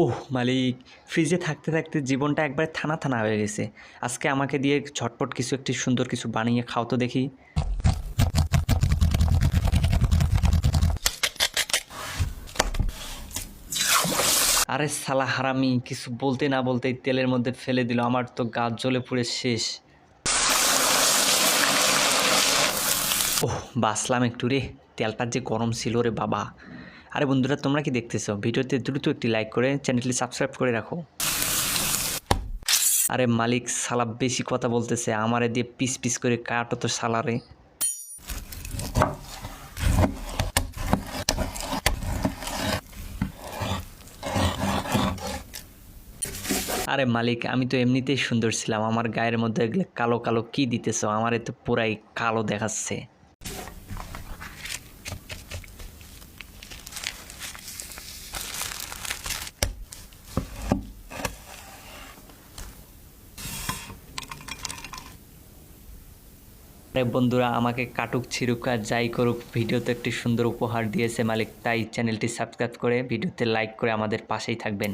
ওহ মালিক, ফ্রিজে থাকতে থাকতে জীবনটা একবারে থানা থানা হয়ে গেছে। আজকে আমাকে দিয়ে ঝটপট কিছু একটি সুন্দর কিছু বানিয়ে খাও তো দেখি। আরে শালা হারামি, কিছু বলতে না বলতেই তেলের মধ্যে ফেলে দিল, আমার তো গা জ্বলে পুড়ে শেষ। ওহ বাঁচলাম একটু রে, তেলটা যে গরম ছিল রে বাবা। আরে বন্ধুরা, তোমরা কি দেখতেছো? ভিডিওতে দ্রুত একটি লাইক করে চ্যানেলটি সাবস্ক্রাইব করে রাখো। আরে মালিক, শালা বেশি কথা বলতেছে, আমারে দিয়ে পিস পিস করে কাটো তো শালারে। আরে মালিক, আমি তো এমনিতেই সুন্দর ছিলাম, আমার গায়ের মধ্যে এগুলো কালো কালো কি দিতেছো? আমারে তো পুরাই কালো দেখাচ্ছে। আরে বন্ধুরা, আমাকে কাটুক ছিড়ুক আর যাই করুক, ভিডিওতে একটি সুন্দর উপহার দিয়েছে মালিক, তাই চ্যানেলটি সাবস্ক্রাইব করে ভিডিওতে লাইক করে আমাদের পাশেই থাকবেন।